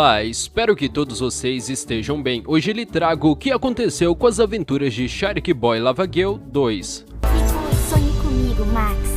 Olá, espero que todos vocês estejam bem. Hoje lhe trago o que aconteceu com as aventuras de Shark Boy Lava Girl 2. Sonhe comigo, Max.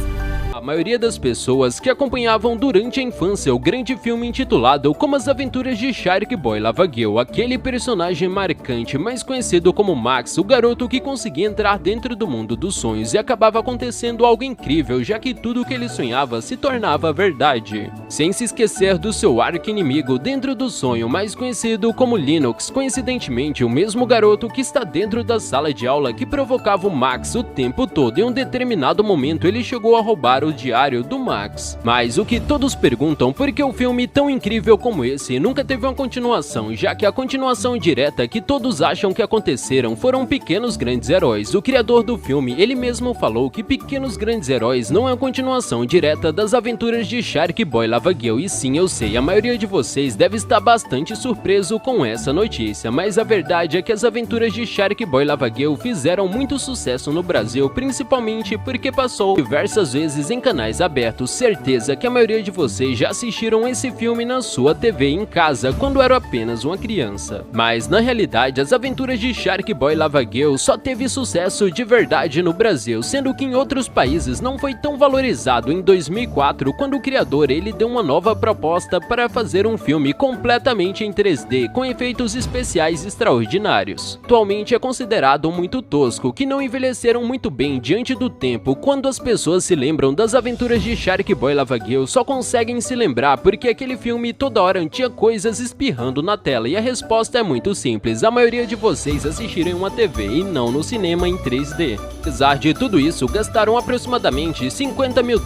A maioria das pessoas que acompanhavam durante a infância o grande filme intitulado Como as Aventuras de Shark Boy Lava Girl, aquele personagem marcante mais conhecido como Max, o garoto que conseguia entrar dentro do mundo dos sonhos e acabava acontecendo algo incrível, já que tudo o que ele sonhava se tornava verdade. Sem se esquecer do seu arqui-inimigo dentro do sonho, mais conhecido como Linux, coincidentemente o mesmo garoto que está dentro da sala de aula que provocava o Max o tempo todo. Em um determinado momento ele chegou a roubar o diário do Max. Mas o que todos perguntam, por que um filme tão incrível como esse nunca teve uma continuação, já que a continuação direta que todos acham que aconteceram foram Pequenos Grandes Heróis. O criador do filme, ele mesmo falou que Pequenos Grandes Heróis não é a continuação direta das aventuras de Shark Boy Lava Girl. E sim, eu sei, a maioria de vocês deve estar bastante surpreso com essa notícia, mas a verdade é que as aventuras de Shark Boy Lava Girl fizeram muito sucesso no Brasil, principalmente porque passou diversas vezes em canais abertos. Certeza que a maioria de vocês já assistiram esse filme na sua TV em casa quando era apenas uma criança. Mas na realidade, as aventuras de Shark Boy Lava Girl só teve sucesso de verdade no Brasil, sendo que em outros países não foi tão valorizado. Em 2004, quando o criador ele deu uma nova proposta para fazer um filme completamente em 3D, com efeitos especiais extraordinários. Atualmente é considerado muito tosco, que não envelheceram muito bem diante do tempo. Quando as pessoas se lembram das aventuras de Shark Boy Lava Girl, só conseguem se lembrar porque aquele filme toda hora tinha coisas espirrando na tela, e a resposta é muito simples: a maioria de vocês assistiram em uma TV e não no cinema em 3D. Apesar de tudo isso, gastaram aproximadamente $50 mil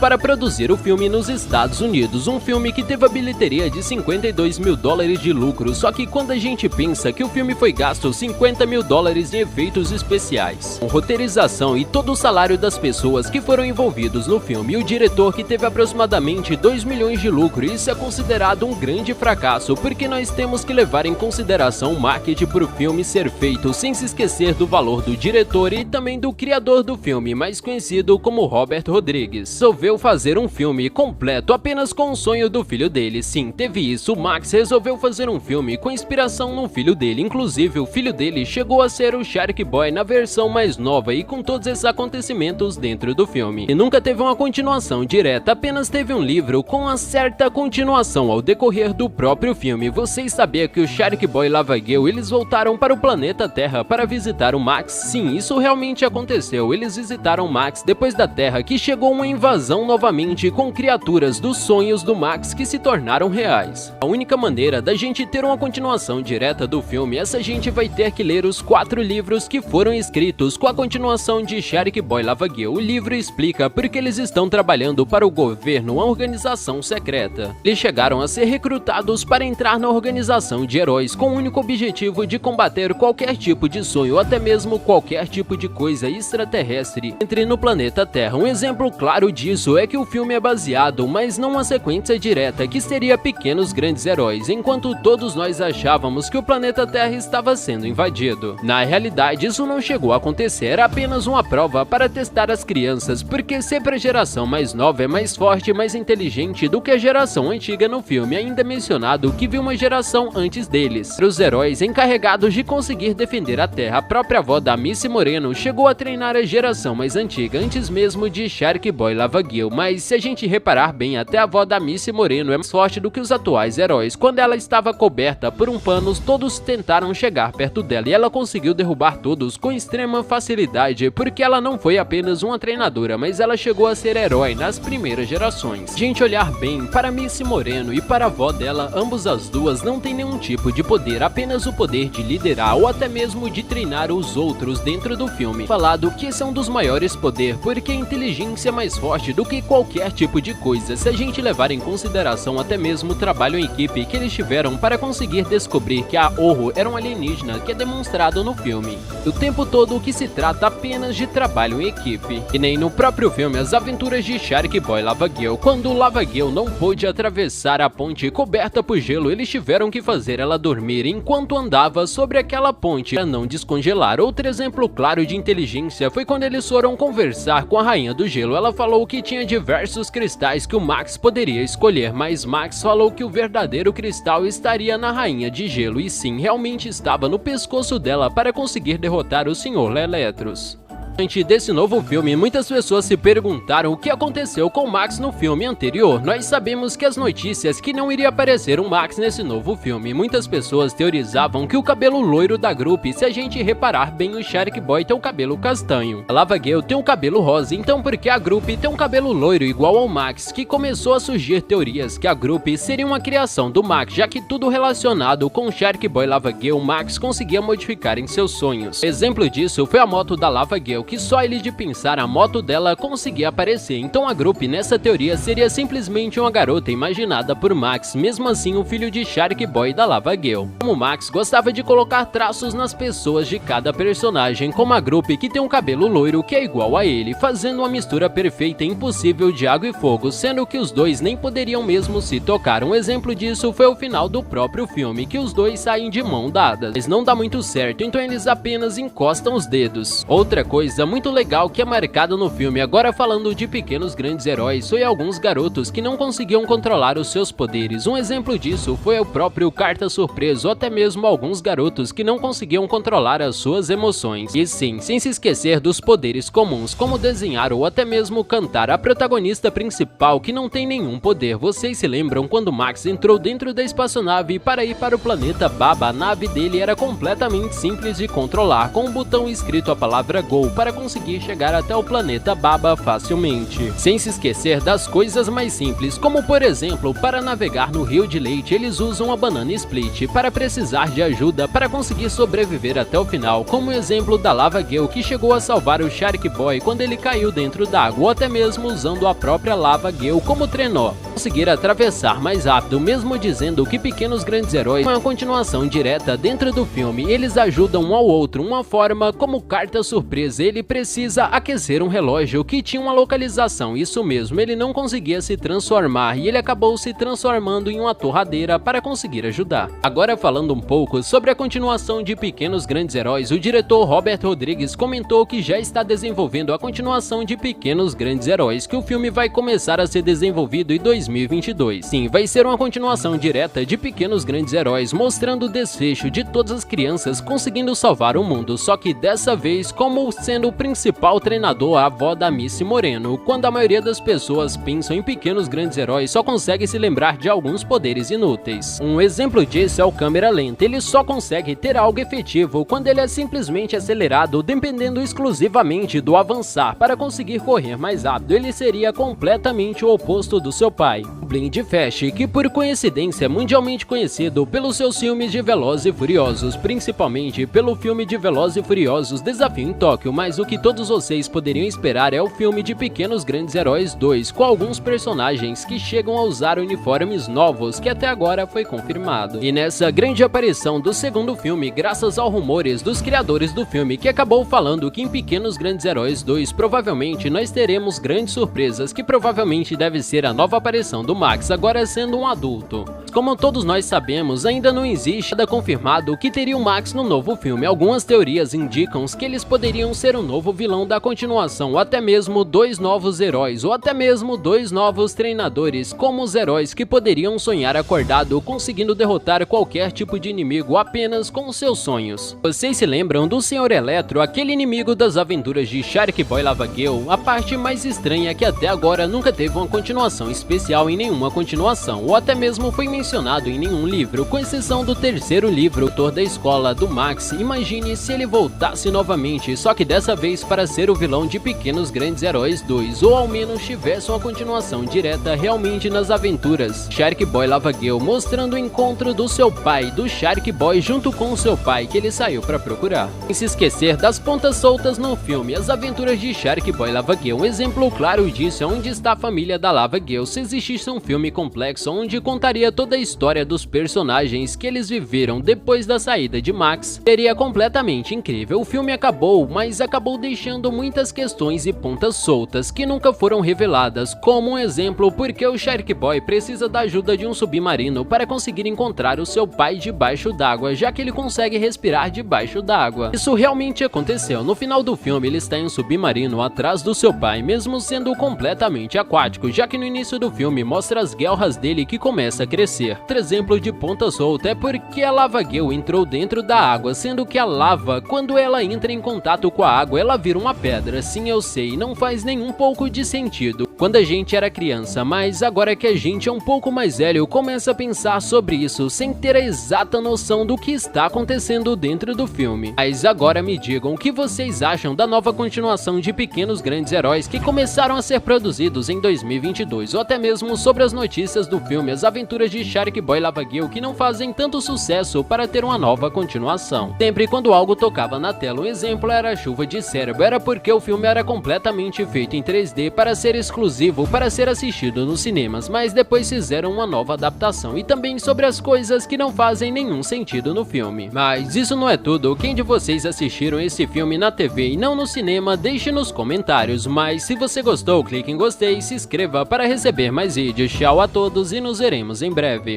para produzir o filme nos Estados Unidos, um filme que teve a bilheteria de $52 mil de lucro. Só que quando a gente pensa que o filme foi gasto $50 mil em efeitos especiais, com roteirização e todo o salário das pessoas que foram envolvidos no filme, e o diretor que teve aproximadamente $2 milhões de lucro, isso é considerado um grande fracasso, porque nós temos que levar em consideração o marketing para o filme ser feito, sem se esquecer do valor do diretor e também do criador do filme, mais conhecido como Robert Rodrigues. Resolveu fazer um filme completo apenas com o sonho do filho dele. Sim, teve isso, o Max resolveu fazer um filme com inspiração no filho dele. Inclusive, o filho dele chegou a ser o Shark Boy na versão mais nova e com todos esses acontecimentos dentro do filme. E nunca teve uma continuação direta, apenas teve um livro com uma certa continuação ao decorrer do próprio filme. Vocês sabiam que o Shark Boy Lava Girl, eles voltaram para o planeta Terra para visitar o Max? Sim, isso realmente aconteceu. Eles visitaram o Max depois da Terra, que chegou uma invasão novamente com criaturas dos sonhos do Max que se tornaram reais. A única maneira da gente ter uma continuação direta do filme é se a gente vai ter que ler os 4 livros que foram escritos com a continuação de Shark Boy Lava Girl. O livro explica porque eles estão trabalhando para o governo, uma organização secreta. Eles chegaram a ser recrutados para entrar na organização de heróis com o único objetivo de combater qualquer tipo de sonho ou até mesmo qualquer tipo de coisa extraterrestre entre no planeta Terra. Um exemplo claro disso é que o filme é baseado, mas não uma sequência direta, que seria Pequenos Grandes Heróis, enquanto todos nós achávamos que o planeta Terra estava sendo invadido. Na realidade, isso não chegou a acontecer, era apenas uma prova para testar as crianças, porque sempre a geração mais nova é mais forte e mais inteligente do que a geração antiga no filme. Ainda é mencionado que viu uma geração antes deles. Os heróis encarregados de conseguir defender a Terra, a própria avó da Missy Moreno chegou a treinar a geração mais antiga antes mesmo de Shark Boy Lava Girl, mas se a gente reparar bem, até a avó da Missy Moreno é mais forte do que os atuais heróis. Quando ela estava coberta por um pano, todos tentaram chegar perto dela e ela conseguiu derrubar todos com extrema facilidade, porque ela não foi apenas uma treinadora, mas ela chegou a ser herói nas primeiras gerações. Se a gente olhar bem para Missy Moreno e para a avó dela, ambos as duas não têm nenhum tipo de poder, apenas o poder de liderar ou até mesmo de treinar os outros dentro do filme. Falado que esse é um dos maiores poderes, porque a inteligência é mais forte do que qualquer tipo de coisa, se a gente levar em consideração até mesmo o trabalho em equipe que eles tiveram para conseguir descobrir que a Orro era um alienígena, que é demonstrado no filme. O tempo todo que se trata apenas de trabalho em equipe. E nem no próprio filme as As aventuras de Shark Boy e Lava Girl. Quando Lava Girl não pôde atravessar a ponte coberta por gelo, eles tiveram que fazer ela dormir enquanto andava sobre aquela ponte para não descongelar. Outro exemplo claro de inteligência foi quando eles foram conversar com a Rainha do Gelo. Ela falou que tinha diversos cristais que o Max poderia escolher, mas Max falou que o verdadeiro cristal estaria na Rainha de Gelo, e sim, realmente estava no pescoço dela para conseguir derrotar o Sr. Leletros. Antes desse novo filme, muitas pessoas se perguntaram o que aconteceu com o Max no filme anterior. Nós sabemos que as notícias que não iria aparecer um Max nesse novo filme. Muitas pessoas teorizavam que o cabelo loiro da Groupie, se a gente reparar bem, o Shark Boy tem o cabelo castanho, a Lava Girl tem o cabelo rosa, então por que a Groupie tem um cabelo loiro igual ao Max? Que começou a surgir teorias que a Groupie seria uma criação do Max, já que tudo relacionado com o Shark Boy e Lava Girl, o Max conseguia modificar em seus sonhos. Exemplo disso foi a moto da Lava Girl, que só ele de pensar a moto dela conseguia aparecer. Então a Groupie nessa teoria seria simplesmente uma garota imaginada por Max, mesmo assim o filho de Shark Boy e da Lava Girl. Como Max gostava de colocar traços nas pessoas de cada personagem, como a Groupie que tem um cabelo loiro que é igual a ele, fazendo uma mistura perfeita e impossível de água e fogo, sendo que os dois nem poderiam mesmo se tocar. Um exemplo disso foi o final do próprio filme, que os dois saem de mão dadas, mas não dá muito certo, então eles apenas encostam os dedos. Outra coisa muito legal que é marcado no filme, agora falando de pequenos grandes heróis, foi alguns garotos que não conseguiam controlar os seus poderes. Um exemplo disso foi o próprio Carta Surpresa, ou até mesmo alguns garotos que não conseguiam controlar as suas emoções. E sim, sem se esquecer dos poderes comuns, como desenhar ou até mesmo cantar. A protagonista principal que não tem nenhum poder. Vocês se lembram quando Max entrou dentro da espaçonave para ir para o planeta Baba? A nave dele era completamente simples de controlar, com um botão escrito a palavra Go para conseguir chegar até o planeta Baba facilmente. Sem se esquecer das coisas mais simples, como por exemplo, para navegar no rio de leite eles usam a banana split, para precisar de ajuda para conseguir sobreviver até o final, como o exemplo da Lava Girl que chegou a salvar o Shark Boy quando ele caiu dentro d'água, ou até mesmo usando a própria Lava Girl como trenó, conseguir atravessar mais rápido, mesmo dizendo que Pequenos Grandes Heróis é uma continuação direta dentro do filme. Eles ajudam um ao outro, uma forma como Carta Surpresa, ele precisa aquecer um relógio que tinha uma localização, isso mesmo, ele não conseguia se transformar e ele acabou se transformando em uma torradeira para conseguir ajudar. Agora falando um pouco sobre a continuação de Pequenos Grandes Heróis, o diretor Robert Rodrigues comentou que já está desenvolvendo a continuação de Pequenos Grandes Heróis, que o filme vai começar a ser desenvolvido em 2022. Sim, vai ser uma continuação direta de Pequenos Grandes Heróis, mostrando o desfecho de todas as crianças conseguindo salvar o mundo, só que dessa vez como sendo o principal treinador a avó da Missy Moreno. Quando a maioria das pessoas pensam em Pequenos Grandes Heróis, só consegue se lembrar de alguns poderes inúteis. Um exemplo disso é o câmera lenta, ele só consegue ter algo efetivo quando ele é simplesmente acelerado, dependendo exclusivamente do avançar para conseguir correr mais rápido. Ele seria completamente o oposto do seu pai, o Blind Fast, que por coincidência é mundialmente conhecido pelos seus filmes de Velozes e Furiosos, principalmente pelo filme de Velozes e Furiosos Desafio em Tóquio, mas o que todos vocês poderiam esperar é o filme de Pequenos Grandes Heróis 2, com alguns personagens que chegam a usar uniformes novos, que até agora foi confirmado. E nessa grande aparição do segundo filme, graças aos rumores dos criadores do filme, que acabou falando que em Pequenos Grandes Heróis 2 provavelmente nós teremos grandes surpresas, que provavelmente deve ser a nova aparição do Max, agora sendo um adulto. Como todos nós sabemos, ainda não existe nada confirmado que teria o Max no novo filme. Algumas teorias indicam que eles poderiam ser um novo vilão da continuação, ou até mesmo dois novos heróis, ou até mesmo dois novos treinadores, como os heróis que poderiam sonhar acordado, conseguindo derrotar qualquer tipo de inimigo apenas com seus sonhos. Vocês se lembram do Sr. Eletro, aquele inimigo das aventuras de Shark Boy e Lava Girl? A parte mais estranha é que até agora nunca teve uma continuação especial em nenhuma continuação, ou até mesmo foi mencionado em nenhum livro, com exceção do terceiro livro, o Doutor da Escola do Max. Imagine se ele voltasse novamente, só que dessa vez para ser o vilão de Pequenos Grandes Heróis 2, ou ao menos tivesse uma continuação direta realmente nas aventuras Shark Boy e Lava Girl, mostrando o encontro do seu pai, do Shark Boy junto com o seu pai, que ele saiu para procurar. Sem se esquecer das pontas soltas no filme, as aventuras de Shark Boy e Lava Girl. Um exemplo claro disso é onde está a família da Lava Girl. Se existisse um filme complexo onde contaria toda a história dos personagens que eles viveram depois da saída de Max. Seria completamente incrível. O filme acabou, mas acabou deixando muitas questões e pontas soltas que nunca foram reveladas, como um exemplo, porque o Shark Boy precisa da ajuda de um submarino para conseguir encontrar o seu pai debaixo d'água, já que ele consegue respirar debaixo d'água. Isso realmente aconteceu. No final do filme ele está em um submarino atrás do seu pai, mesmo sendo completamente aquático, já que no início do filme mostra as guelras dele que começa a crescer. Outro exemplo de ponta solta é porque a Lava Girl entrou dentro da água, sendo que a lava, quando ela entra em contato com a água, ela vira uma pedra. Sim, eu sei, não faz nenhum pouco de sentido quando a gente era criança, mas agora que a gente é um pouco mais velho, começa a pensar sobre isso sem ter a exata noção do que está acontecendo dentro do filme. Mas agora me digam o que vocês acham da nova continuação de Pequenos Grandes Heróis que começaram a ser produzidos em 2022, ou até mesmo sobre as notícias do filme As Aventuras de Shark Boy Lava Girl que não fazem tanto sucesso para ter uma nova continuação. Sempre quando algo tocava na tela, um exemplo era a Chuva de Cérebro, era porque o filme era completamente feito em 3D para ser exclusivo para ser assistido nos cinemas, mas depois fizeram uma nova adaptação e também sobre as coisas que não fazem nenhum sentido no filme. Mas isso não é tudo. Quem de vocês assistiram esse filme na TV e não no cinema, deixe nos comentários. Mas se você gostou, clique em gostei e se inscreva para receber mais vídeos. Tchau a todos e nos veremos em breve.